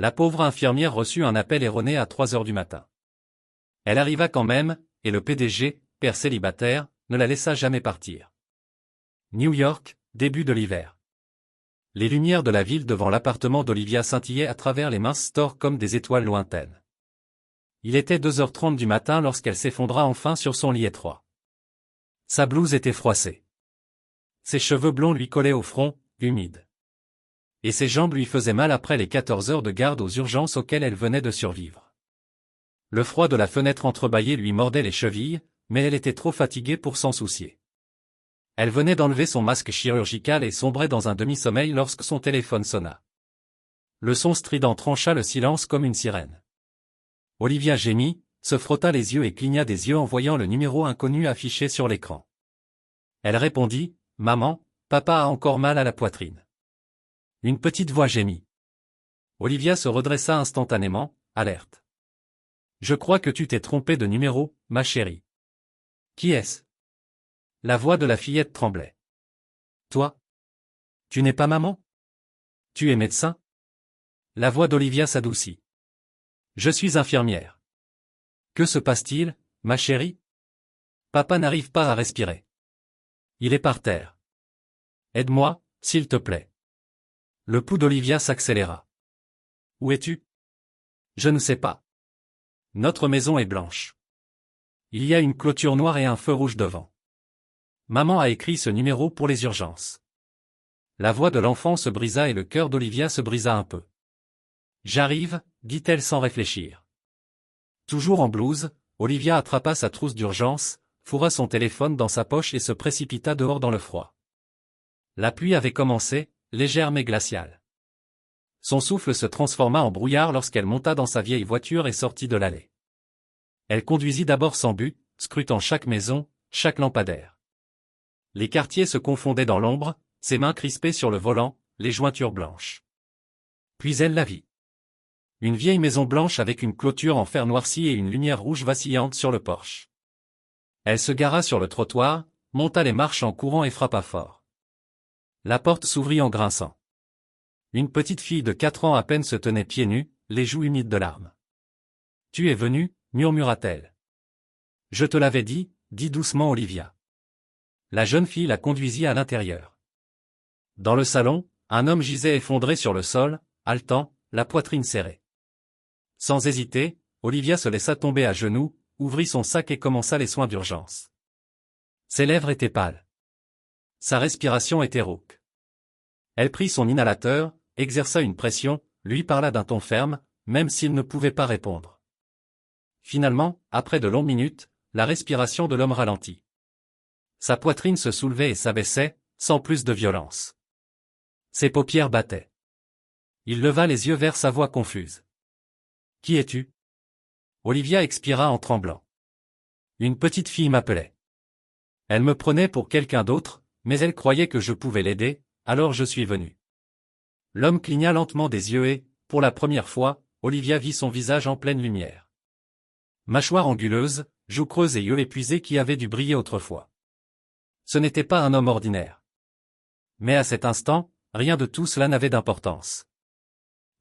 La pauvre infirmière reçut un appel erroné à 3 heures du matin. Elle arriva quand même, et le PDG, père célibataire, ne la laissa jamais partir. New York, début de l'hiver. Les lumières de la ville devant l'appartement d'Olivia scintillaient à travers les minces stores comme des étoiles lointaines. Il était 2h30 du matin lorsqu'elle s'effondra enfin sur son lit étroit. Sa blouse était froissée. Ses cheveux blonds lui collaient au front, humides. Et ses jambes lui faisaient mal après les 14 heures de garde aux urgences auxquelles elle venait de survivre. Le froid de la fenêtre entrebâillée lui mordait les chevilles, mais elle était trop fatiguée pour s'en soucier. Elle venait d'enlever son masque chirurgical et sombrait dans un demi-sommeil lorsque son téléphone sonna. Le son strident trancha le silence comme une sirène. Olivia gémit, se frotta les yeux et cligna des yeux en voyant le numéro inconnu affiché sur l'écran. Elle répondit, « Maman, papa a encore mal à la poitrine. » Une petite voix gémit. Olivia se redressa instantanément, alerte. « Je crois que tu t'es trompée de numéro, ma chérie. »« Qui est-ce » La voix de la fillette tremblait. « Toi ? Tu n'es pas maman ? Tu es médecin ?» La voix d'Olivia s'adoucit. « Je suis infirmière. »« Que se passe-t-il, ma chérie ? » Papa n'arrive pas à respirer. Il est par terre. « Aide-moi, s'il te plaît. » Le pouls d'Olivia s'accéléra. « Où es-tu ? » Je ne sais pas. Notre maison est blanche. Il y a une clôture noire et un feu rouge devant. Maman a écrit ce numéro pour les urgences. La voix de l'enfant se brisa et le cœur d'Olivia se brisa un peu. J'arrive, dit-elle sans réfléchir. Toujours en blouse, Olivia attrapa sa trousse d'urgence, fourra son téléphone dans sa poche et se précipita dehors dans le froid. La pluie avait commencé, légère mais glaciale. Son souffle se transforma en brouillard lorsqu'elle monta dans sa vieille voiture et sortit de l'allée. Elle conduisit d'abord sans but, scrutant chaque maison, chaque lampadaire. Les quartiers se confondaient dans l'ombre, ses mains crispées sur le volant, les jointures blanches. Puis elle la vit. Une vieille maison blanche avec une clôture en fer noirci et une lumière rouge vacillante sur le porche. Elle se gara sur le trottoir, monta les marches en courant et frappa fort. La porte s'ouvrit en grinçant. Une petite fille de 4 ans à peine se tenait pieds nus, les joues humides de larmes. « Tu es venue » murmura-t-elle. « Je te l'avais dit » dit doucement Olivia. La jeune fille la conduisit à l'intérieur. Dans le salon, un homme gisait effondré sur le sol, haletant, la poitrine serrée. Sans hésiter, Olivia se laissa tomber à genoux, ouvrit son sac et commença les soins d'urgence. Ses lèvres étaient pâles. Sa respiration était rauque. Elle prit son inhalateur, exerça une pression, lui parla d'un ton ferme, même s'il ne pouvait pas répondre. Finalement, après de longues minutes, la respiration de l'homme ralentit. Sa poitrine se soulevait et s'abaissait, sans plus de violence. Ses paupières battaient. Il leva les yeux vers sa voix confuse. « Qui es-tu » Olivia expira en tremblant. Une petite fille m'appelait. Elle me prenait pour quelqu'un d'autre, mais elle croyait que je pouvais l'aider, alors je suis venu. L'homme cligna lentement des yeux et, pour la première fois, Olivia vit son visage en pleine lumière. Mâchoire anguleuse, joues creuses et yeux épuisés qui avaient dû briller autrefois. Ce n'était pas un homme ordinaire. Mais à cet instant, rien de tout cela n'avait d'importance.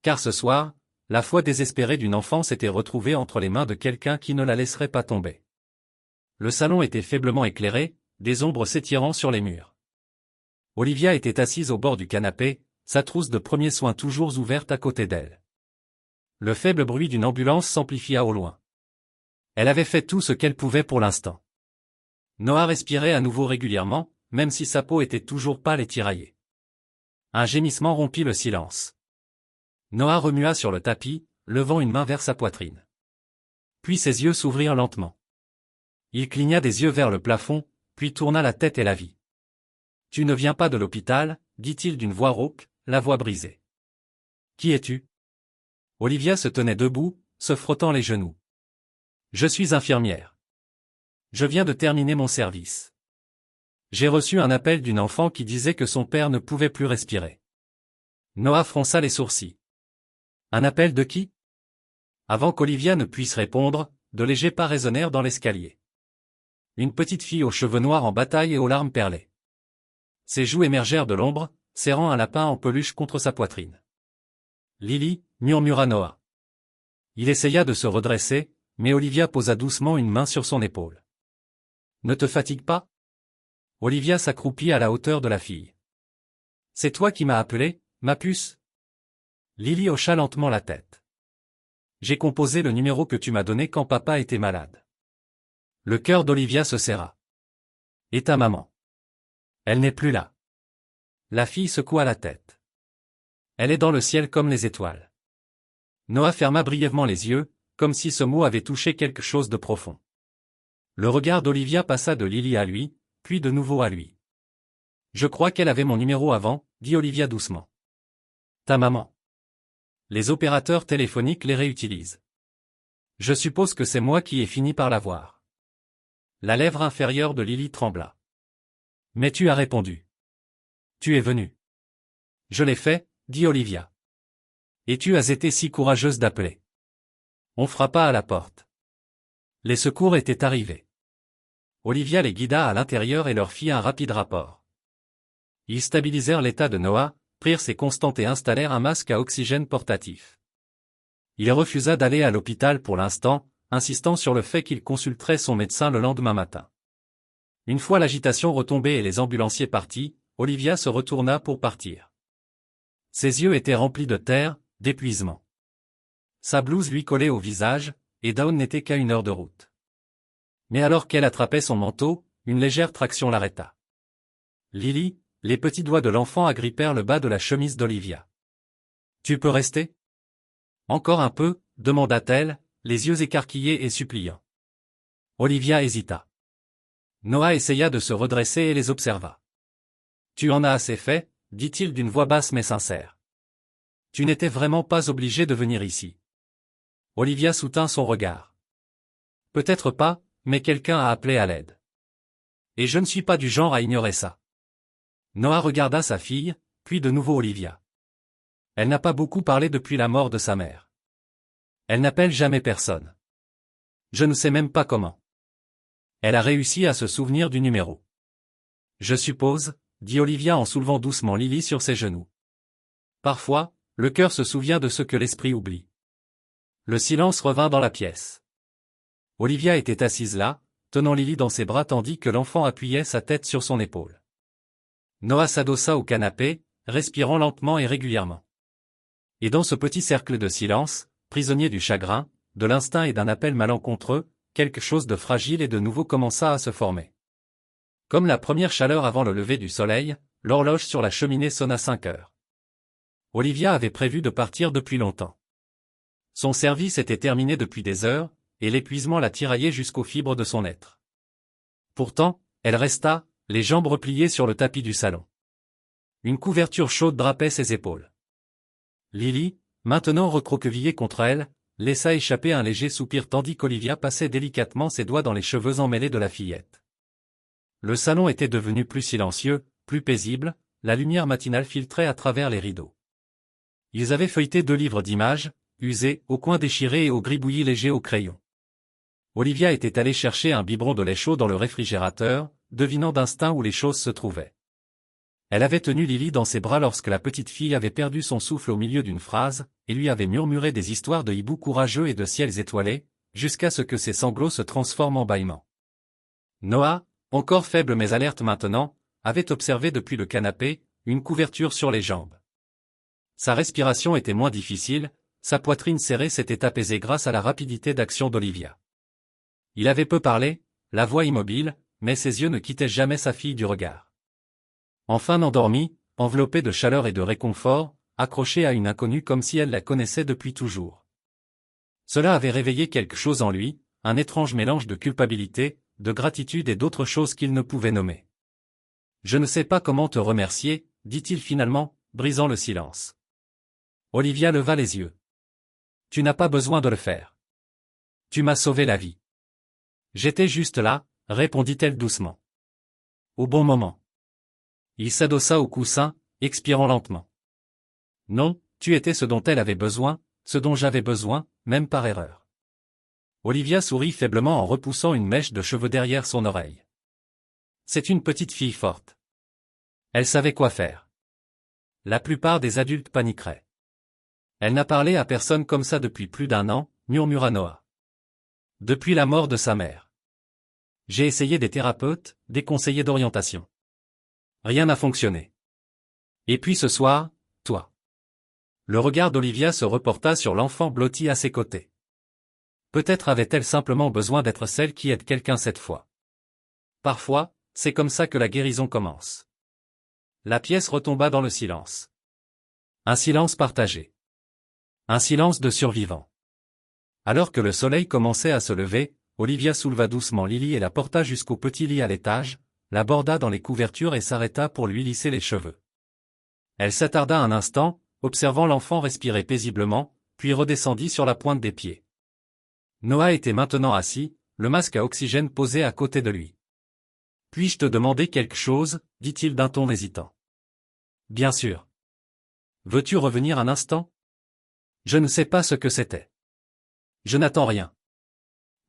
Car ce soir, la foi désespérée d'une enfant s'était retrouvée entre les mains de quelqu'un qui ne la laisserait pas tomber. Le salon était faiblement éclairé, des ombres s'étirant sur les murs. Olivia était assise au bord du canapé, sa trousse de premiers soins toujours ouverte à côté d'elle. Le faible bruit d'une ambulance s'amplifia au loin. Elle avait fait tout ce qu'elle pouvait pour l'instant. Noah respirait à nouveau régulièrement, même si sa peau était toujours pâle et tiraillée. Un gémissement rompit le silence. Noah remua sur le tapis, levant une main vers sa poitrine. Puis ses yeux s'ouvrirent lentement. Il cligna des yeux vers le plafond, puis tourna la tête et la vit. « Tu ne viens pas de l'hôpital » dit-il d'une voix rauque, la voix brisée. « Qui es-tu » Olivia se tenait debout, se frottant les genoux. « Je suis infirmière. Je viens de terminer mon service. J'ai reçu un appel d'une enfant qui disait que son père ne pouvait plus respirer. » Noah fronça les sourcils. « Un appel de qui » Avant qu'Olivia ne puisse répondre, de légers pas résonnèrent dans l'escalier. Une petite fille aux cheveux noirs en bataille et aux larmes perlées. Ses joues émergèrent de l'ombre, serrant un lapin en peluche contre sa poitrine. Lily, murmura Noah. Il essaya de se redresser, mais Olivia posa doucement une main sur son épaule. Ne te fatigue pas? Olivia s'accroupit à la hauteur de la fille. C'est toi qui m'as appelé, ma puce? Lily hocha lentement la tête. J'ai composé le numéro que tu m'as donné quand papa était malade. Le cœur d'Olivia se serra. Et ta maman? Elle n'est plus là. La fille secoua la tête. Elle est dans le ciel comme les étoiles. Noah ferma brièvement les yeux, comme si ce mot avait touché quelque chose de profond. Le regard d'Olivia passa de Lily à lui, puis de nouveau à lui. Je crois qu'elle avait mon numéro avant, dit Olivia doucement. Ta maman. Les opérateurs téléphoniques les réutilisent. Je suppose que c'est moi qui ai fini par l'avoir. La lèvre inférieure de Lily trembla. Mais tu as répondu. Tu es venu. Je l'ai fait, dit Olivia. Et tu as été si courageuse d'appeler. On frappa à la porte. Les secours étaient arrivés. Olivia les guida à l'intérieur et leur fit un rapide rapport. Ils stabilisèrent l'état de Noah, prirent ses constantes et installèrent un masque à oxygène portatif. Il refusa d'aller à l'hôpital pour l'instant, insistant sur le fait qu'il consulterait son médecin le lendemain matin. Une fois l'agitation retombée et les ambulanciers partis, Olivia se retourna pour partir. Ses yeux étaient remplis de terre, d'épuisement. Sa blouse lui collait au visage, et Dawn n'était qu'à 1 heure de route. Mais alors qu'elle attrapait son manteau, une légère traction l'arrêta. Lily, les petits doigts de l'enfant agrippèrent le bas de la chemise d'Olivia. « Tu peux rester ? » Encore un peu, demanda-t-elle, les yeux écarquillés et suppliants. Olivia hésita. Noah essaya de se redresser et les observa. « Tu en as assez fait, dit-il d'une voix basse mais sincère. Tu n'étais vraiment pas obligé de venir ici. Olivia soutint son regard. Peut-être pas, mais quelqu'un a appelé à l'aide. Et je ne suis pas du genre à ignorer ça. Noah regarda sa fille, puis de nouveau Olivia. Elle n'a pas beaucoup parlé depuis la mort de sa mère. Elle n'appelle jamais personne. Je ne sais même pas comment. Elle a réussi à se souvenir du numéro. Je suppose, dit Olivia en soulevant doucement Lily sur ses genoux. Parfois, le cœur se souvient de ce que l'esprit oublie. Le silence revint dans la pièce. Olivia était assise là, tenant Lily dans ses bras tandis que l'enfant appuyait sa tête sur son épaule. Noah s'adossa au canapé, respirant lentement et régulièrement. Et dans ce petit cercle de silence, prisonnier du chagrin, de l'instinct et d'un appel malencontreux, quelque chose de fragile et de nouveau commença à se former. Comme la première chaleur avant le lever du soleil, l'horloge sur la cheminée sonna 5 heures. Olivia avait prévu de partir depuis longtemps. Son service était terminé depuis des heures, et l'épuisement la tiraillait jusqu'aux fibres de son être. Pourtant, elle resta, les jambes repliées sur le tapis du salon. Une couverture chaude drapait ses épaules. Lily, maintenant recroquevillée contre elle, laissa échapper un léger soupir tandis qu'Olivia passait délicatement ses doigts dans les cheveux emmêlés de la fillette. Le salon était devenu plus silencieux, plus paisible, la lumière matinale filtrait à travers les rideaux. Ils avaient feuilleté 2 livres d'images, usés, au coin déchiré et au gribouillis léger au crayon. Olivia était allée chercher un biberon de lait chaud dans le réfrigérateur, devinant d'instinct où les choses se trouvaient. Elle avait tenu Lily dans ses bras lorsque la petite fille avait perdu son souffle au milieu d'une phrase, et lui avait murmuré des histoires de hiboux courageux et de ciels étoilés, jusqu'à ce que ses sanglots se transforment en bâillements. Noah, encore faible mais alerte maintenant, avait observé depuis le canapé, une couverture sur les jambes. Sa respiration était moins difficile, sa poitrine serrée s'était apaisée grâce à la rapidité d'action d'Olivia. Il avait peu parlé, la voix immobile, mais ses yeux ne quittaient jamais sa fille du regard. Enfin endormie, enveloppée de chaleur et de réconfort, accrochée à une inconnue comme si elle la connaissait depuis toujours. Cela avait réveillé quelque chose en lui, un étrange mélange de culpabilité, de gratitude et d'autres choses qu'il ne pouvait nommer. « Je ne sais pas comment te remercier, dit-il finalement, brisant le silence. Olivia leva les yeux. « Tu n'as pas besoin de le faire. Tu m'as sauvé la vie. » J'étais juste là, répondit-elle doucement. Au bon moment. Il s'adossa au coussin, expirant lentement. Non, tu étais ce dont elle avait besoin, ce dont j'avais besoin, même par erreur. Olivia sourit faiblement en repoussant une mèche de cheveux derrière son oreille. C'est une petite fille forte. Elle savait quoi faire. La plupart des adultes paniqueraient. Elle n'a parlé à personne comme ça depuis plus d'1 an, murmura Noah. Depuis la mort de sa mère. J'ai essayé des thérapeutes, des conseillers d'orientation. Rien n'a fonctionné. Et puis ce soir, toi. Le regard d'Olivia se reporta sur l'enfant blotti à ses côtés. Peut-être avait-elle simplement besoin d'être celle qui aide quelqu'un cette fois. Parfois, c'est comme ça que la guérison commence. La pièce retomba dans le silence. Un silence partagé. Un silence de survivants. Alors que le soleil commençait à se lever, Olivia souleva doucement Lily et la porta jusqu'au petit lit à l'étage, la borda dans les couvertures et s'arrêta pour lui lisser les cheveux. Elle s'attarda un instant, observant l'enfant respirer paisiblement, puis redescendit sur la pointe des pieds. Noah était maintenant assis, le masque à oxygène posé à côté de lui. « Puis-je te demander quelque chose ?» dit-il d'un ton hésitant. « Bien sûr. Veux-tu revenir un instant ? Je ne sais pas ce que c'était. Je n'attends rien.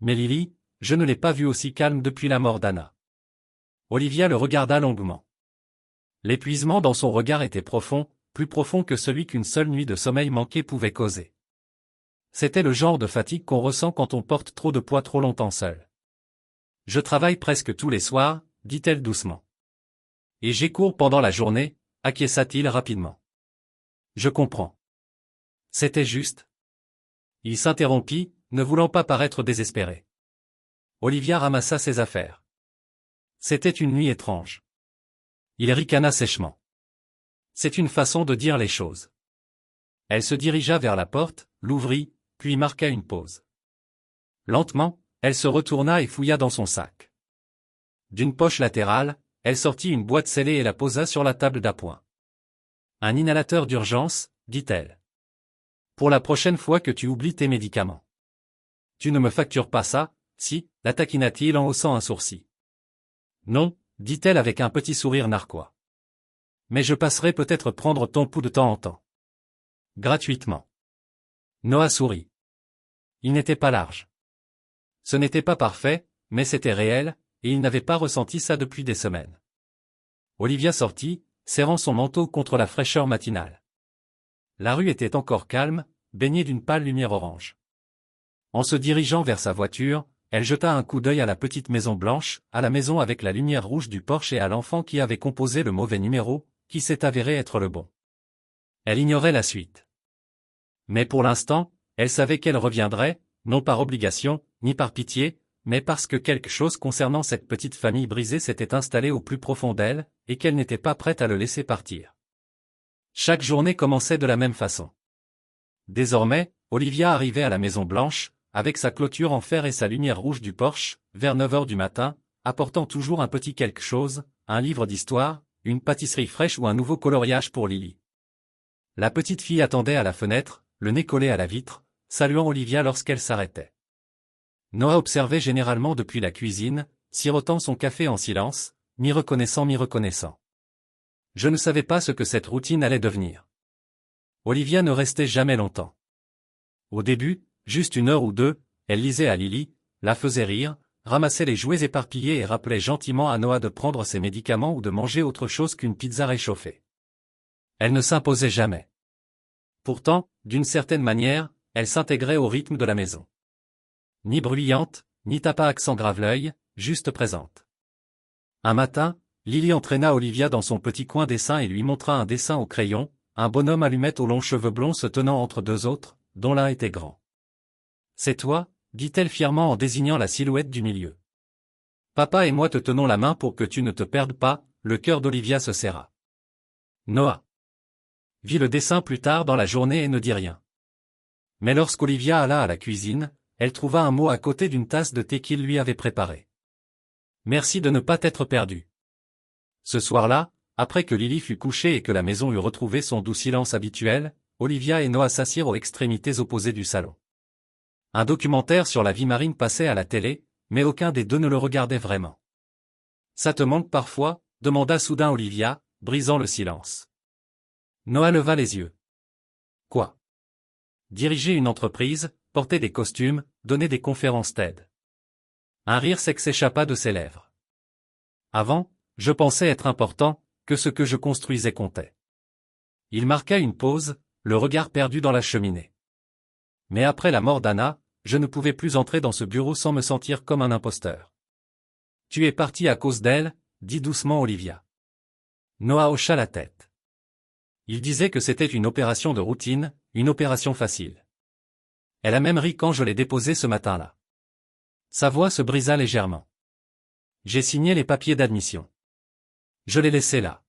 Mais Lily, je ne l'ai pas vue aussi calme depuis la mort d'Anna. » Olivia le regarda longuement. L'épuisement dans son regard était profond, plus profond que celui qu'une seule nuit de sommeil manqué pouvait causer. C'était le genre de fatigue qu'on ressent quand on porte trop de poids trop longtemps seul. « Je travaille presque tous les soirs, » dit-elle doucement. « Et j'ai cours pendant la journée, » acquiesça-t-il rapidement. « Je comprends. » C'était juste. Il s'interrompit, ne voulant pas paraître désespéré. Olivia ramassa ses affaires. C'était une nuit étrange. Il ricana sèchement. C'est une façon de dire les choses. Elle se dirigea vers la porte, l'ouvrit, puis marqua une pause. Lentement, elle se retourna et fouilla dans son sac. D'une poche latérale, elle sortit une boîte scellée et la posa sur la table d'appoint. « Un inhalateur d'urgence, » dit-elle. « Pour la prochaine fois que tu oublies tes médicaments. »« Tu ne me factures pas ça, si ?» la taquina-t-il en haussant un sourcil. « Non, » dit-elle avec un petit sourire narquois. « Mais je passerai peut-être prendre ton pouls de temps en temps. » Gratuitement. Noah sourit. Il n'était pas large. Ce n'était pas parfait, mais c'était réel, et il n'avait pas ressenti ça depuis des semaines. Olivia sortit, serrant son manteau contre la fraîcheur matinale. La rue était encore calme, baignée d'une pâle lumière orange. En se dirigeant vers sa voiture, elle jeta un coup d'œil à la petite maison blanche, à la maison avec la lumière rouge du porche et à l'enfant qui avait composé le mauvais numéro, qui s'est avéré être le bon. Elle ignorait la suite. Mais pour l'instant, elle savait qu'elle reviendrait, non par obligation, ni par pitié, mais parce que quelque chose concernant cette petite famille brisée s'était installé au plus profond d'elle, et qu'elle n'était pas prête à le laisser partir. Chaque journée commençait de la même façon. Désormais, Olivia arrivait à la Maison Blanche, avec sa clôture en fer et sa lumière rouge du porche, vers 9 heures du matin, apportant toujours un petit quelque chose, un livre d'histoire, une pâtisserie fraîche ou un nouveau coloriage pour Lily. La petite fille attendait à la fenêtre, le nez collé à la vitre, saluant Olivia lorsqu'elle s'arrêtait. Noah observait généralement depuis la cuisine, sirotant son café en silence, mi-reconnaissant. Je ne savais pas ce que cette routine allait devenir. Olivia ne restait jamais longtemps. Au début, juste 1 heure ou 2, elle lisait à Lily, la faisait rire, ramassait les jouets éparpillés et rappelait gentiment à Noah de prendre ses médicaments ou de manger autre chose qu'une pizza réchauffée. Elle ne s'imposait jamais. Pourtant, d'une certaine manière, elle s'intégrait au rythme de la maison. Ni bruyante, ni tape à accent grave l'œil, juste présente. Un matin, Lily entraîna Olivia dans son petit coin dessin et lui montra un dessin au crayon, un bonhomme allumette aux longs cheveux blonds se tenant entre 2 autres, dont l'un était grand. « C'est toi ?» dit-elle fièrement en désignant la silhouette du milieu. « Papa et moi te tenons la main pour que tu ne te perdes pas », le cœur d'Olivia se serra. Noah vit le dessin plus tard dans la journée et ne dit rien. Mais lorsqu'Olivia alla à la cuisine, elle trouva un mot à côté d'une tasse de thé qu'il lui avait préparée. « Merci de ne pas t'être perdu. » Ce soir-là, après que Lily fut couchée et que la maison eut retrouvé son doux silence habituel, Olivia et Noah s'assirent aux extrémités opposées du salon. Un documentaire sur la vie marine passait à la télé, mais aucun des deux ne le regardait vraiment. « Ça te manque parfois ?» demanda soudain Olivia, brisant le silence. Noah leva les yeux. « Quoi ? » Diriger une entreprise, porter des costumes, donner des conférences TED. Un rire sec s'échappa de ses lèvres. Avant, je pensais être important, que ce que je construisais comptait. Il marqua une pause, le regard perdu dans la cheminée. Mais après la mort d'Anna, je ne pouvais plus entrer dans ce bureau sans me sentir comme un imposteur. Tu es parti à cause d'elle, dit doucement Olivia. Noah hocha la tête. Il disait que c'était une opération de routine, une opération facile. Elle a même ri quand je l'ai déposée ce matin-là. Sa voix se brisa légèrement. J'ai signé les papiers d'admission. Je l'ai laissée là.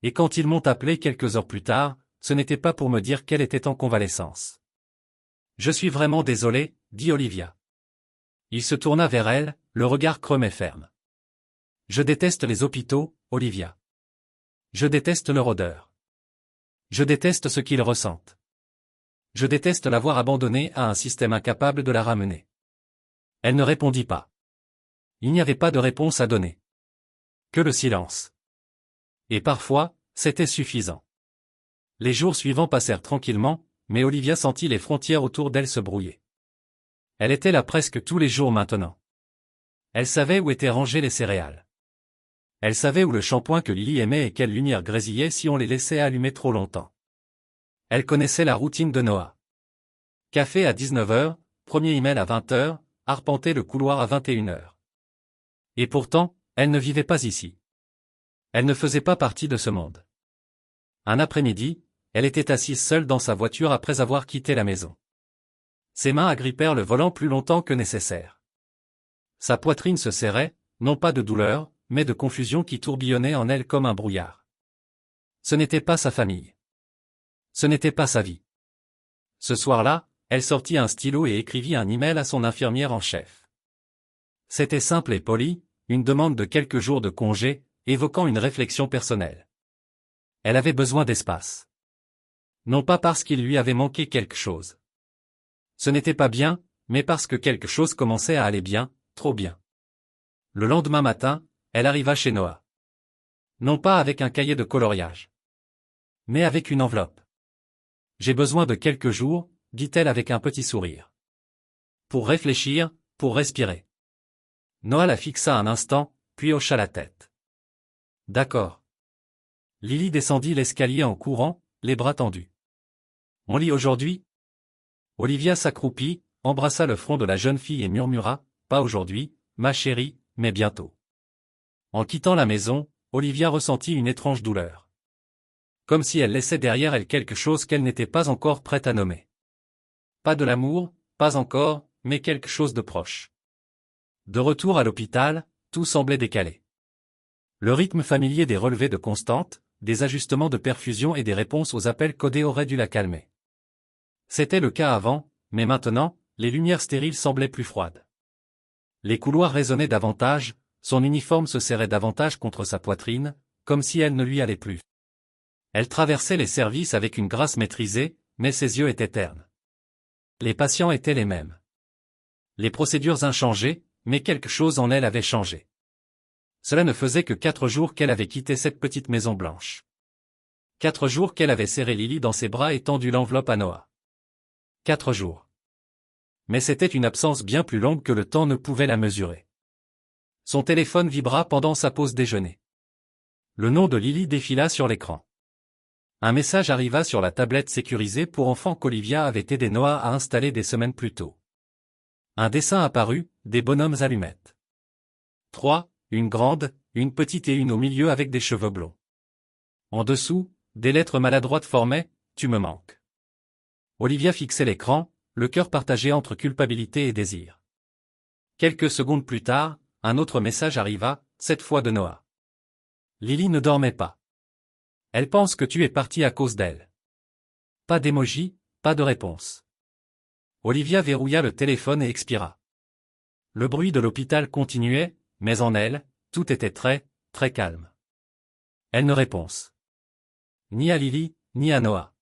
Et quand ils m'ont appelé quelques heures plus tard, ce n'était pas pour me dire qu'elle était en convalescence. Je suis vraiment désolé, dit Olivia. Il se tourna vers elle, le regard creux mais ferme. Je déteste les hôpitaux, Olivia. Je déteste leur odeur. Je déteste ce qu'ils ressentent. Je déteste l'avoir abandonnée à un système incapable de la ramener. Elle ne répondit pas. Il n'y avait pas de réponse à donner. Que le silence. Et parfois, c'était suffisant. Les jours suivants passèrent tranquillement, mais Olivia sentit les frontières autour d'elle se brouiller. Elle était là presque tous les jours maintenant. Elle savait où étaient rangées les céréales. Elle savait où le shampoing que Lily aimait et quelle lumière grésillait si on les laissait allumer trop longtemps. Elle connaissait la routine de Noah. Café à 19h, premier email à 20h, arpenter le couloir à 21h. Et pourtant, elle ne vivait pas ici. Elle ne faisait pas partie de ce monde. Un après-midi, elle était assise seule dans sa voiture après avoir quitté la maison. Ses mains agrippèrent le volant plus longtemps que nécessaire. Sa poitrine se serrait, non pas de douleur, mais de confusion qui tourbillonnait en elle comme un brouillard. Ce n'était pas sa famille. Ce n'était pas sa vie. Ce soir-là, elle sortit un stylo et écrivit un email à son infirmière en chef. C'était simple et poli, une demande de quelques jours de congé, évoquant une réflexion personnelle. Elle avait besoin d'espace. Non pas parce qu'il lui avait manqué quelque chose. Ce n'était pas bien, mais parce que quelque chose commençait à aller bien, trop bien. Le lendemain matin, elle arriva chez Noah. Non pas avec un cahier de coloriage, mais avec une enveloppe. J'ai besoin de quelques jours, dit-elle avec un petit sourire. Pour réfléchir, pour respirer. Noah la fixa un instant, puis hocha la tête. D'accord. Lily descendit l'escalier en courant, les bras tendus. On lit aujourd'hui? Olivia s'accroupit, embrassa le front de la jeune fille et murmura, pas aujourd'hui, ma chérie, mais bientôt. En quittant la maison, Olivia ressentit une étrange douleur. Comme si elle laissait derrière elle quelque chose qu'elle n'était pas encore prête à nommer. Pas de l'amour, pas encore, mais quelque chose de proche. De retour à l'hôpital, tout semblait décalé. Le rythme familier des relevés de constante, des ajustements de perfusion et des réponses aux appels codés auraient dû la calmer. C'était le cas avant, mais maintenant, les lumières stériles semblaient plus froides. Les couloirs résonnaient davantage, son uniforme se serrait davantage contre sa poitrine, comme si elle ne lui allait plus. Elle traversait les services avec une grâce maîtrisée, mais ses yeux étaient ternes. Les patients étaient les mêmes. Les procédures inchangées, mais quelque chose en elle avait changé. Cela ne faisait que 4 jours qu'elle avait quitté cette petite maison blanche. 4 jours qu'elle avait serré Lily dans ses bras et tendu l'enveloppe à Noah. 4 jours. Mais c'était une absence bien plus longue que le temps ne pouvait la mesurer. Son téléphone vibra pendant sa pause déjeuner. Le nom de Lily défila sur l'écran. Un message arriva sur la tablette sécurisée pour enfants qu'Olivia avait aidé Noah à installer des semaines plus tôt. Un dessin apparut, des bonhommes allumettes. 3, une grande, une petite et une au milieu avec des cheveux blonds. En dessous, des lettres maladroites formaient « Tu me manques ». Olivia fixait l'écran, le cœur partagé entre culpabilité et désir. Quelques secondes plus tard, un autre message arriva, cette fois de Noah. Lily ne dormait pas. Elle pense que tu es parti à cause d'elle. Pas d'émoji, pas de réponse. Olivia verrouilla le téléphone et expira. Le bruit de l'hôpital continuait, mais en elle, tout était très, très calme. Elle ne réponse. Ni à Lily, ni à Noah.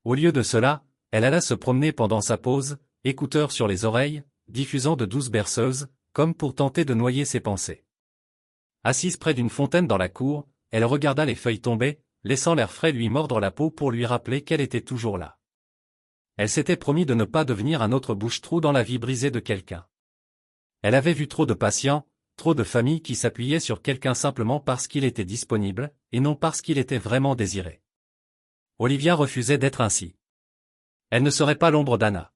Au lieu de cela, elle alla se promener pendant sa pause, écouteurs sur les oreilles, diffusant de douces berceuses, comme pour tenter de noyer ses pensées. Assise près d'une fontaine dans la cour, elle regarda les feuilles tomber, laissant l'air frais lui mordre la peau pour lui rappeler qu'elle était toujours là. Elle s'était promis de ne pas devenir un autre bouche-trou dans la vie brisée de quelqu'un. Elle avait vu trop de patients, trop de familles qui s'appuyaient sur quelqu'un simplement parce qu'il était disponible, et non parce qu'il était vraiment désiré. Olivia refusait d'être ainsi. Elle ne serait pas l'ombre d'Anna.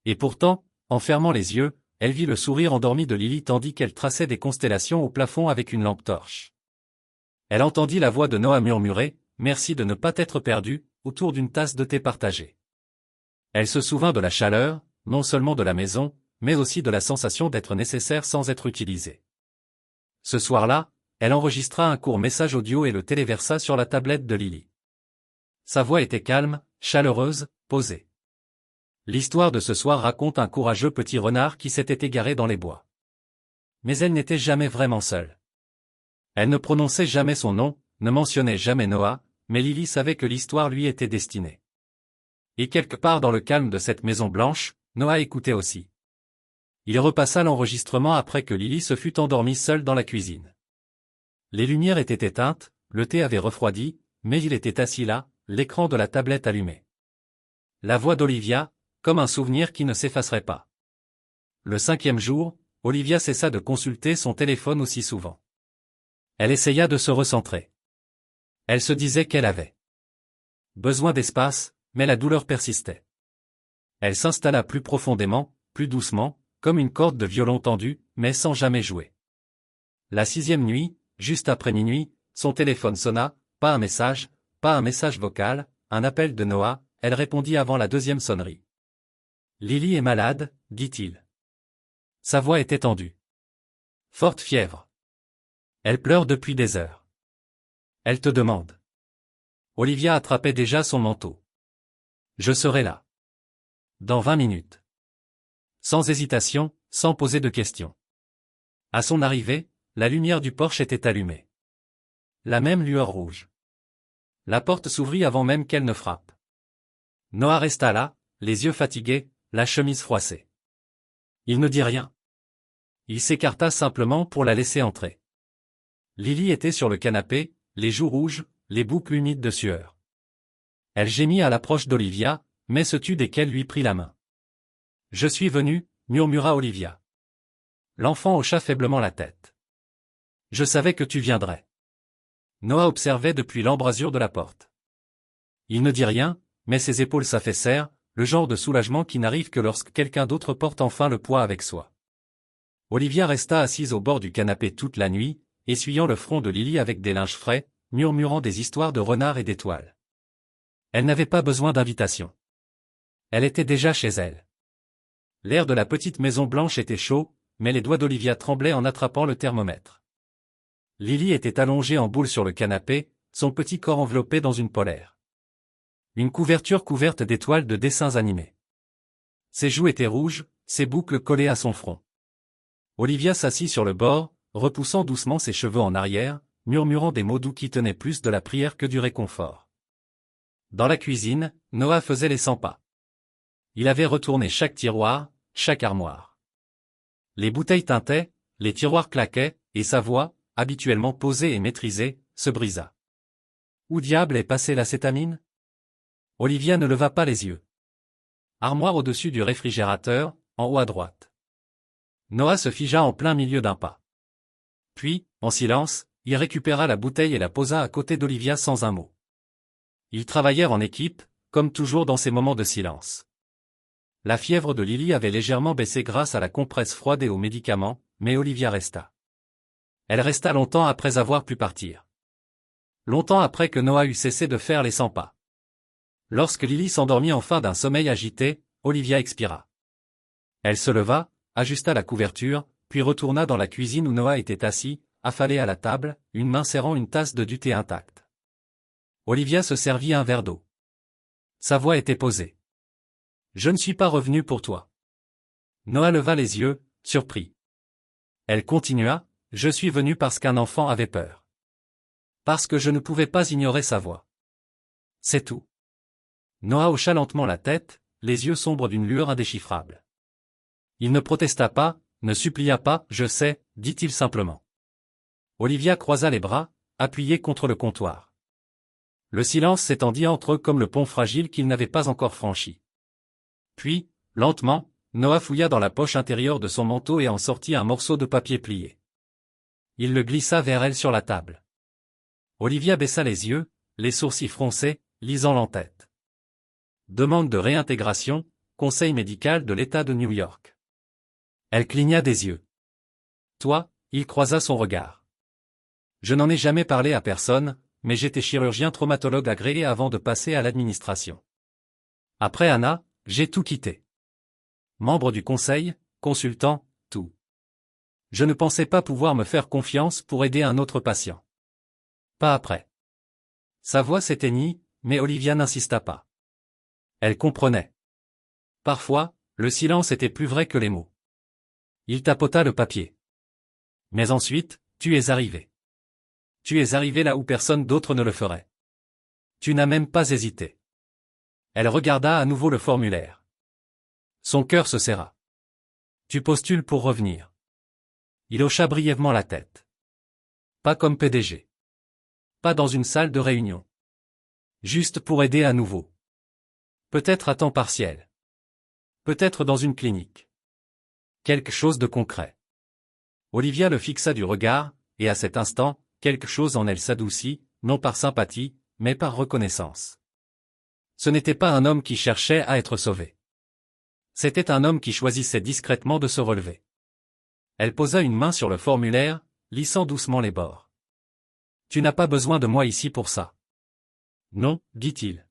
Et pourtant, en fermant les yeux, elle vit le sourire endormi de Lily tandis qu'elle traçait des constellations au plafond avec une lampe torche. Elle entendit la voix de Noah murmurer « Merci de ne pas t'être perdu » autour d'une tasse de thé partagée. Elle se souvint de la chaleur, non seulement de la maison, mais aussi de la sensation d'être nécessaire sans être utilisée. Ce soir-là, elle enregistra un court message audio et le téléversa sur la tablette de Lily. Sa voix était calme, chaleureuse, posée. L'histoire de ce soir raconte un courageux petit renard qui s'était égaré dans les bois. Mais elle n'était jamais vraiment seule. Elle ne prononçait jamais son nom, ne mentionnait jamais Noah, mais Lily savait que l'histoire lui était destinée. Et quelque part dans le calme de cette maison blanche, Noah écoutait aussi. Il repassa l'enregistrement après que Lily se fut endormie seule dans la cuisine. Les lumières étaient éteintes, le thé avait refroidi, mais il était assis là, l'écran de la tablette allumé. La voix d'Olivia, comme un souvenir qui ne s'effacerait pas. Le 5e jour, Olivia cessa de consulter son téléphone aussi souvent. Elle essaya de se recentrer. Elle se disait qu'elle avait besoin d'espace, mais la douleur persistait. Elle s'installa plus profondément, plus doucement, comme une corde de violon tendue, mais sans jamais jouer. La 6e nuit, juste après minuit, son téléphone sonna, pas un message vocal, un appel de Noah, elle répondit avant la 2e sonnerie. Lily est malade, dit-il. Sa voix était tendue. Forte fièvre. Elle pleure depuis des heures. Elle te demande. Olivia attrapait déjà son manteau. Je serai là. Dans 20 minutes. Sans hésitation, sans poser de questions. À son arrivée, la lumière du porche était allumée. La même lueur rouge. La porte s'ouvrit avant même qu'elle ne frappe. Noah resta là, les yeux fatigués, la chemise froissée. Il ne dit rien. Il s'écarta simplement pour la laisser entrer. Lily était sur le canapé, les joues rouges, les boucles humides de sueur. Elle gémit à l'approche d'Olivia, mais se tut dès qu'elle lui prit la main. « Je suis venue » murmura Olivia. L'enfant hocha faiblement la tête. « Je savais que tu viendrais. » Noah observait depuis l'embrasure de la porte. Il ne dit rien, mais ses épaules s'affaissèrent, le genre de soulagement qui n'arrive que lorsque quelqu'un d'autre porte enfin le poids avec soi. Olivia resta assise au bord du canapé toute la nuit, essuyant le front de Lily avec des linges frais, murmurant des histoires de renards et d'étoiles. Elle n'avait pas besoin d'invitation. Elle était déjà chez elle. L'air de la petite maison blanche était chaud, mais les doigts d'Olivia tremblaient en attrapant le thermomètre. Lily était allongée en boule sur le canapé, son petit corps enveloppé dans une polaire. Une couverture couverte d'étoiles de dessins animés. Ses joues étaient rouges, ses boucles collées à son front. Olivia s'assit sur le bord, repoussant doucement ses cheveux en arrière, murmurant des mots doux qui tenaient plus de la prière que du réconfort. Dans la cuisine, Noah faisait les 100 pas. Il avait retourné chaque tiroir, chaque armoire. Les bouteilles tintaient, les tiroirs claquaient, et sa voix, habituellement posée et maîtrisée, se brisa. Où diable est passée l'acétamine? Olivia ne leva pas les yeux. Armoire au-dessus du réfrigérateur, en haut à droite. Noah se figea en plein milieu d'un pas. Puis, en silence, il récupéra la bouteille et la posa à côté d'Olivia sans un mot. Ils travaillèrent en équipe, comme toujours dans ces moments de silence. La fièvre de Lily avait légèrement baissé grâce à la compresse froide et aux médicaments, mais Olivia resta. Elle resta longtemps après avoir pu partir. Longtemps après que Noah eut cessé de faire les 100 pas. Lorsque Lily s'endormit enfin d'un sommeil agité, Olivia expira. Elle se leva, ajusta la couverture, puis retourna dans la cuisine où Noah était assis, affalé à la table, une main serrant une tasse de du thé intacte. Olivia se servit un verre d'eau. Sa voix était posée. « Je ne suis pas revenu pour toi. » Noah leva les yeux, surpris. Elle continua, « Je suis venu parce qu'un enfant avait peur. Parce que je ne pouvais pas ignorer sa voix. C'est tout. » Noah hocha lentement la tête, les yeux sombres d'une lueur indéchiffrable. Il ne protesta pas, ne supplia pas, « Je sais », dit-il simplement. Olivia croisa les bras, appuyée contre le comptoir. Le silence s'étendit entre eux comme le pont fragile qu'il n'avait pas encore franchi. Puis, lentement, Noah fouilla dans la poche intérieure de son manteau et en sortit un morceau de papier plié. Il le glissa vers elle sur la table. Olivia baissa les yeux, les sourcils froncés, lisant l'entête. Demande de réintégration, conseil médical de l'État de New York. Elle cligna des yeux. Toi, il croisa son regard. Je n'en ai jamais parlé à personne, mais j'étais chirurgien traumatologue agréé avant de passer à l'administration. Après Anna, j'ai tout quitté. Membre du conseil, consultant, tout. Je ne pensais pas pouvoir me faire confiance pour aider un autre patient. Pas après. Sa voix s'éteignit, mais Olivia n'insista pas. Elle comprenait. Parfois, le silence était plus vrai que les mots. Il tapota le papier. Mais ensuite, tu es arrivé. Tu es arrivé là où personne d'autre ne le ferait. Tu n'as même pas hésité. Elle regarda à nouveau le formulaire. Son cœur se serra. Tu postules pour revenir. Il hocha brièvement la tête. Pas comme PDG. Pas dans une salle de réunion. Juste pour aider à nouveau. Peut-être à temps partiel. Peut-être dans une clinique. Quelque chose de concret. Olivia le fixa du regard, et à cet instant, quelque chose en elle s'adoucit, non par sympathie, mais par reconnaissance. Ce n'était pas un homme qui cherchait à être sauvé. C'était un homme qui choisissait discrètement de se relever. Elle posa une main sur le formulaire, lissant doucement les bords. Tu n'as pas besoin de moi ici pour ça. Non, dit-il.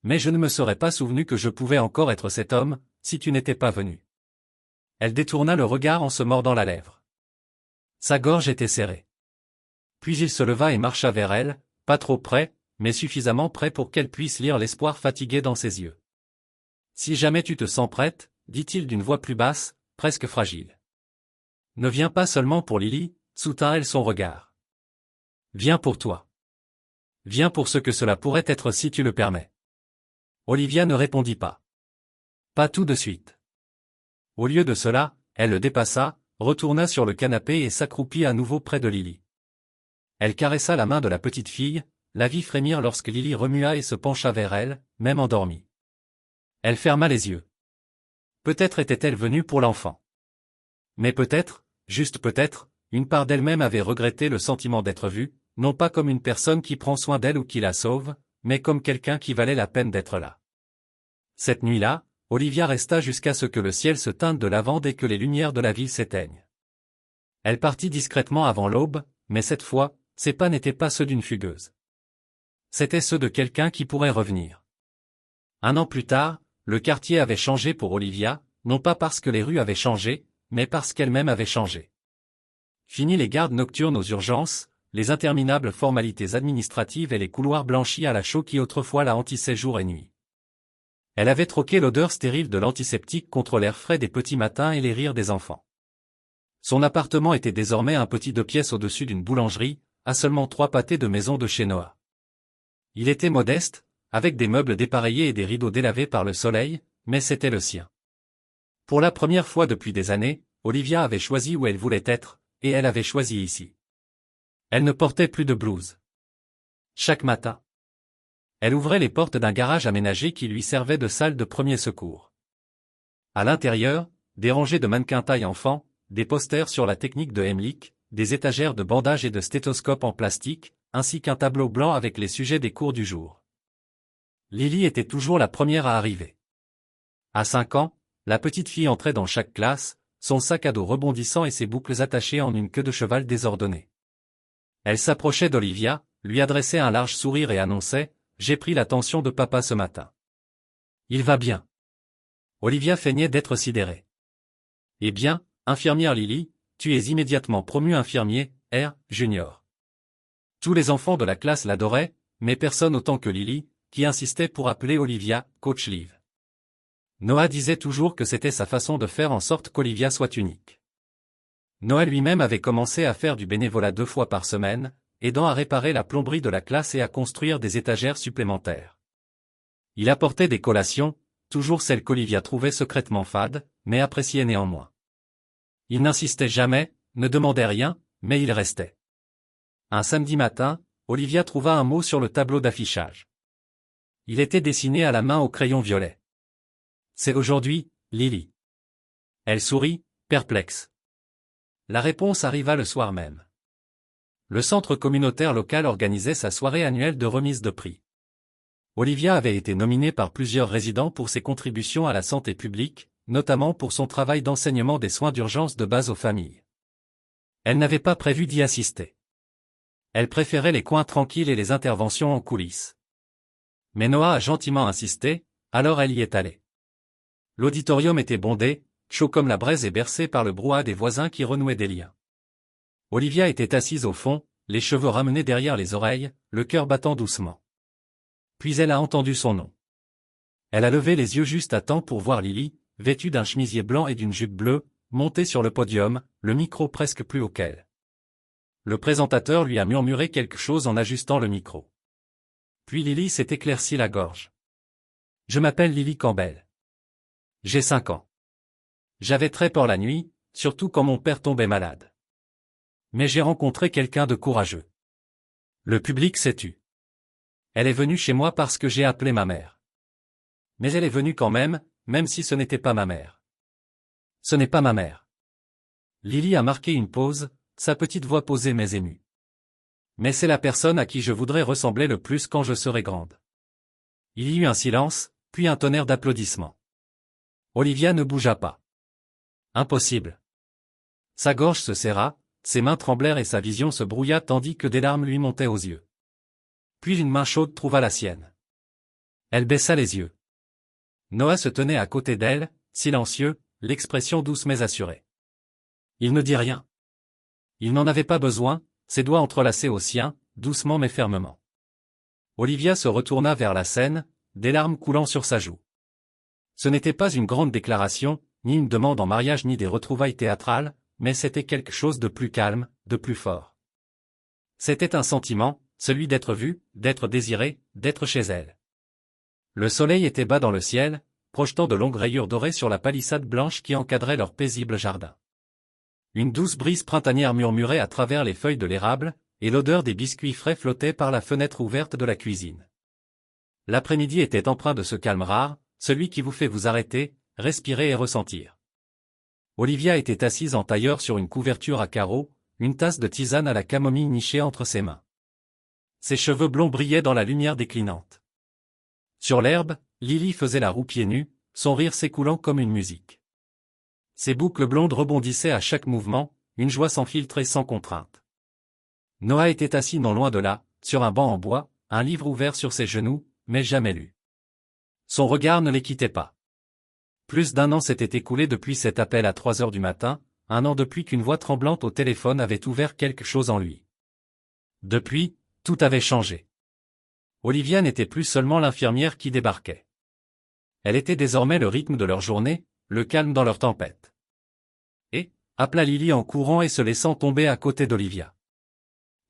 Mais je ne me serais pas souvenu que je pouvais encore être cet homme, si tu n'étais pas venu. Elle détourna le regard en se mordant la lèvre. Sa gorge était serrée. Puis il se leva et marcha vers elle, pas trop près, mais suffisamment près pour qu'elle puisse lire l'espoir fatigué dans ses yeux. Si jamais tu te sens prête, dit-il d'une voix plus basse, presque fragile. Ne viens pas seulement pour Lily, soutint-elle son regard. Viens pour toi. Viens pour ce que cela pourrait être si tu le permets. Olivia ne répondit pas. Pas tout de suite. Au lieu de cela, elle le dépassa, retourna sur le canapé et s'accroupit à nouveau près de Lily. Elle caressa la main de la petite fille, la vit frémir lorsque Lily remua et se pencha vers elle, même endormie. Elle ferma les yeux. Peut-être était-elle venue pour l'enfant. Mais peut-être, juste peut-être, une part d'elle-même avait regretté le sentiment d'être vue, non pas comme une personne qui prend soin d'elle ou qui la sauve, mais comme quelqu'un qui valait la peine d'être là. Cette nuit-là, Olivia resta jusqu'à ce que le ciel se teinte de lavande et que les lumières de la ville s'éteignent. Elle partit discrètement avant l'aube, mais cette fois, ses pas n'étaient pas ceux d'une fugueuse. C'étaient ceux de quelqu'un qui pourrait revenir. 1 an plus tard, le quartier avait changé pour Olivia, non pas parce que les rues avaient changé, mais parce qu'elle-même avait changé. Fini les gardes nocturnes aux urgences, les interminables formalités administratives et les couloirs blanchis à la chaux qui autrefois la hantissaient jour et nuit. Elle avait troqué l'odeur stérile de l'antiseptique contre l'air frais des petits matins et les rires des enfants. Son appartement était désormais un petit 2 pièces au-dessus d'une boulangerie, à seulement 3 pâtés de maison de chez Noah. Il était modeste, avec des meubles dépareillés et des rideaux délavés par le soleil, mais c'était le sien. Pour la première fois depuis des années, Olivia avait choisi où elle voulait être, et elle avait choisi ici. Elle ne portait plus de blouse. Chaque matin, elle ouvrait les portes d'un garage aménagé qui lui servait de salle de premier secours. À l'intérieur, des rangées de mannequins taille enfant, des posters sur la technique de Heimlich, des étagères de bandages et de stéthoscopes en plastique, ainsi qu'un tableau blanc avec les sujets des cours du jour. Lily était toujours la première à arriver. À 5 ans, la petite fille entrait dans chaque classe, son sac à dos rebondissant et ses boucles attachées en une queue de cheval désordonnée. Elle s'approchait d'Olivia, lui adressait un large sourire et annonçait « J'ai pris l'attention de papa ce matin. Il va bien. » Olivia feignait d'être sidérée. « Eh bien, infirmière Lily, tu es immédiatement promue infirmier, R. Junior. » Tous les enfants de la classe l'adoraient, mais personne autant que Lily, qui insistait pour appeler Olivia « Coach Liv ». Noah disait toujours que c'était sa façon de faire en sorte qu'Olivia soit unique. Noah lui-même avait commencé à faire du bénévolat 2 fois par semaine, aidant à réparer la plomberie de la classe et à construire des étagères supplémentaires. Il apportait des collations, toujours celles qu'Olivia trouvait secrètement fades, mais appréciait néanmoins. Il n'insistait jamais, ne demandait rien, mais il restait. Un samedi matin, Olivia trouva un mot sur le tableau d'affichage. Il était dessiné à la main au crayon violet. C'est aujourd'hui, Lily. Elle sourit, perplexe. La réponse arriva le soir même. Le centre communautaire local organisait sa soirée annuelle de remise de prix. Olivia avait été nominée par plusieurs résidents pour ses contributions à la santé publique, notamment pour son travail d'enseignement des soins d'urgence de base aux familles. Elle n'avait pas prévu d'y assister. Elle préférait les coins tranquilles et les interventions en coulisses. Mais Noah a gentiment insisté, alors elle y est allée. L'auditorium était bondé, chaud comme la braise et bercé par le brouhaha des voisins qui renouaient des liens. Olivia était assise au fond, les cheveux ramenés derrière les oreilles, le cœur battant doucement. Puis elle a entendu son nom. Elle a levé les yeux juste à temps pour voir Lily, vêtue d'un chemisier blanc et d'une jupe bleue, montée sur le podium, le micro presque plus haut qu'elle. Le présentateur lui a murmuré quelque chose en ajustant le micro. Puis Lily s'est éclairci la gorge. « Je m'appelle Lily Campbell. J'ai 5 ans. J'avais très peur la nuit, surtout quand mon père tombait malade. Mais j'ai rencontré quelqu'un de courageux. Le public s'est tu. Elle est venue chez moi parce que j'ai appelé ma mère. Mais elle est venue quand même si ce n'était pas ma mère. Ce n'est pas ma mère. » Lily a marqué une pause, sa petite voix posée mais émue. « Mais c'est la personne à qui je voudrais ressembler le plus quand je serai grande. » Il y eut un silence, puis un tonnerre d'applaudissements. Olivia ne bougea pas. Impossible. Sa gorge se serra, ses mains tremblèrent et sa vision se brouilla tandis que des larmes lui montaient aux yeux. Puis une main chaude trouva la sienne. Elle baissa les yeux. Noah se tenait à côté d'elle, silencieux, l'expression douce mais assurée. Il ne dit rien. Il n'en avait pas besoin, ses doigts entrelacés aux siens, doucement mais fermement. Olivia se retourna vers la scène, des larmes coulant sur sa joue. Ce n'était pas une grande déclaration, ni une demande en mariage ni des retrouvailles théâtrales, mais c'était quelque chose de plus calme, de plus fort. C'était un sentiment, celui d'être vu, d'être désiré, d'être chez elle. Le soleil était bas dans le ciel, projetant de longues rayures dorées sur la palissade blanche qui encadrait leur paisible jardin. Une douce brise printanière murmurait à travers les feuilles de l'érable, et l'odeur des biscuits frais flottait par la fenêtre ouverte de la cuisine. L'après-midi était empreint de ce calme rare, celui qui vous fait vous arrêter, respirer et ressentir. Olivia était assise en tailleur sur une couverture à carreaux, une tasse de tisane à la camomille nichée entre ses mains. Ses cheveux blonds brillaient dans la lumière déclinante. Sur l'herbe, Lily faisait la roue pieds nus, son rire s'écoulant comme une musique. Ses boucles blondes rebondissaient à chaque mouvement, une joie sans filtre et sans contrainte. Noah était assis non loin de là, sur un banc en bois, un livre ouvert sur ses genoux, mais jamais lu. Son regard ne les quittait pas. Plus d'1 an s'était écoulé depuis cet appel à 3 heures du matin, 1 an depuis qu'une voix tremblante au téléphone avait ouvert quelque chose en lui. Depuis, tout avait changé. Olivia n'était plus seulement l'infirmière qui débarquait. Elle était désormais le rythme de leur journée, le calme dans leur tempête. Et, appela Lily en courant et se laissant tomber à côté d'Olivia.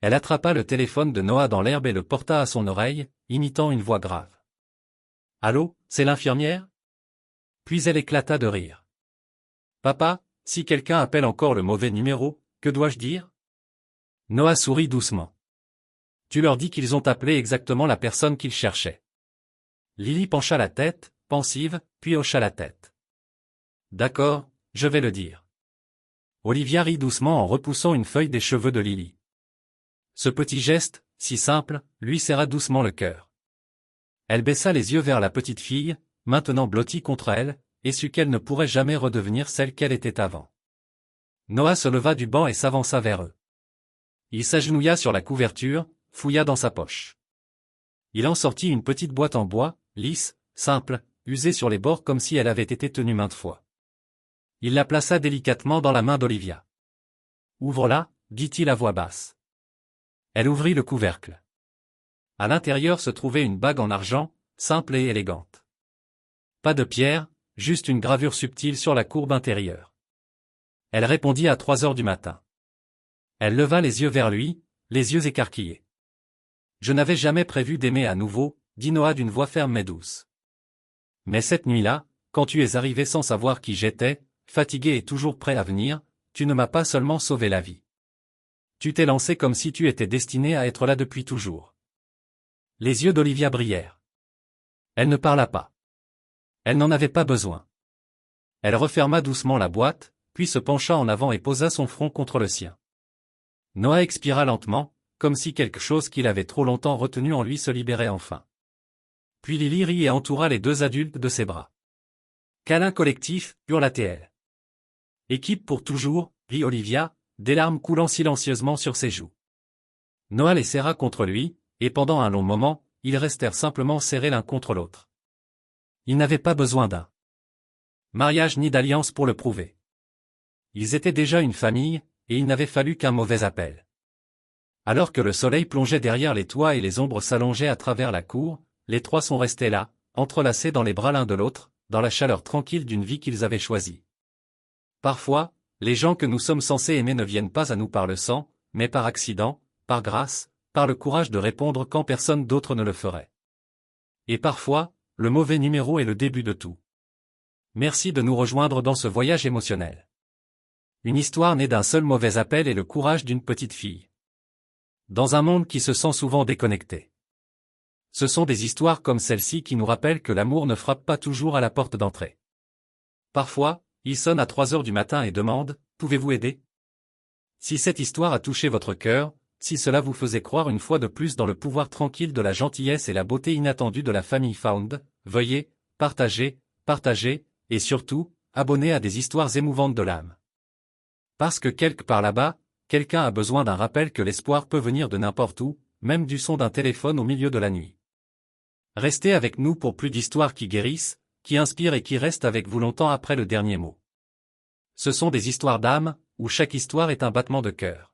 Elle attrapa le téléphone de Noah dans l'herbe et le porta à son oreille, imitant une voix grave. « Allô, c'est l'infirmière ?» Puis elle éclata de rire. « Papa, si quelqu'un appelle encore le mauvais numéro, que dois-je dire ?» Noah sourit doucement. « Tu leur dis qu'ils ont appelé exactement la personne qu'ils cherchaient. » Lily pencha la tête, pensive, puis hocha la tête. « D'accord, je vais le dire. » Olivia rit doucement en repoussant une feuille des cheveux de Lily. Ce petit geste, si simple, lui serra doucement le cœur. Elle baissa les yeux vers la petite fille, maintenant blottie contre elle, et sut qu'elle ne pourrait jamais redevenir celle qu'elle était avant. Noah se leva du banc et s'avança vers eux. Il s'agenouilla sur la couverture, fouilla dans sa poche. Il en sortit une petite boîte en bois, lisse, simple, usée sur les bords comme si elle avait été tenue maintes fois. Il la plaça délicatement dans la main d'Olivia. « Ouvre-la, dit-il à voix basse. Elle ouvrit le couvercle. À l'intérieur se trouvait une bague en argent, simple et élégante. Pas de pierre, juste une gravure subtile sur la courbe intérieure. Elle répondit à 3 heures du matin. Elle leva les yeux vers lui, les yeux écarquillés. « Je n'avais jamais prévu d'aimer à nouveau, dit Noah d'une voix ferme mais douce. Mais cette nuit-là, quand tu es arrivé sans savoir qui j'étais, fatigué et toujours prêt à venir, tu ne m'as pas seulement sauvé la vie. Tu t'es lancé comme si tu étais destiné à être là depuis toujours. » Les yeux d'Olivia brillèrent. Elle ne parla pas. Elle n'en avait pas besoin. Elle referma doucement la boîte, puis se pencha en avant et posa son front contre le sien. Noah expira lentement, comme si quelque chose qu'il avait trop longtemps retenu en lui se libérait enfin. Puis Lily rit et entoura les deux adultes de ses bras. Câlin collectif, hurla-t-elle. Équipe pour toujours, rit Olivia, des larmes coulant silencieusement sur ses joues. Noah les serra contre lui, et pendant un long moment, ils restèrent simplement serrés l'un contre l'autre. Ils n'avaient pas besoin d'un mariage ni d'alliance pour le prouver. Ils étaient déjà une famille, et il n'avait fallu qu'un mauvais appel. Alors que le soleil plongeait derrière les toits et les ombres s'allongeaient à travers la cour, les trois sont restés là, entrelacés dans les bras l'un de l'autre, dans la chaleur tranquille d'une vie qu'ils avaient choisie. Parfois, les gens que nous sommes censés aimer ne viennent pas à nous par le sang, mais par accident, par grâce, par le courage de répondre quand personne d'autre ne le ferait. Et parfois, le mauvais numéro est le début de tout. Merci de nous rejoindre dans ce voyage émotionnel. Une histoire née d'un seul mauvais appel et le courage d'une petite fille. Dans un monde qui se sent souvent déconnecté. Ce sont des histoires comme celle-ci qui nous rappellent que l'amour ne frappe pas toujours à la porte d'entrée. Parfois, il sonne à 3 heures du matin et demande « Pouvez-vous aider ?» Si cette histoire a touché votre cœur, si cela vous faisait croire une fois de plus dans le pouvoir tranquille de la gentillesse et la beauté inattendue de la famille Found, veuillez partager, et surtout, abonner à des histoires émouvantes de l'âme. Parce que quelque part là-bas, quelqu'un a besoin d'un rappel que l'espoir peut venir de n'importe où, même du son d'un téléphone au milieu de la nuit. Restez avec nous pour plus d'histoires qui guérissent, qui inspirent et qui restent avec vous longtemps après le dernier mot. Ce sont des histoires d'âme, où chaque histoire est un battement de cœur.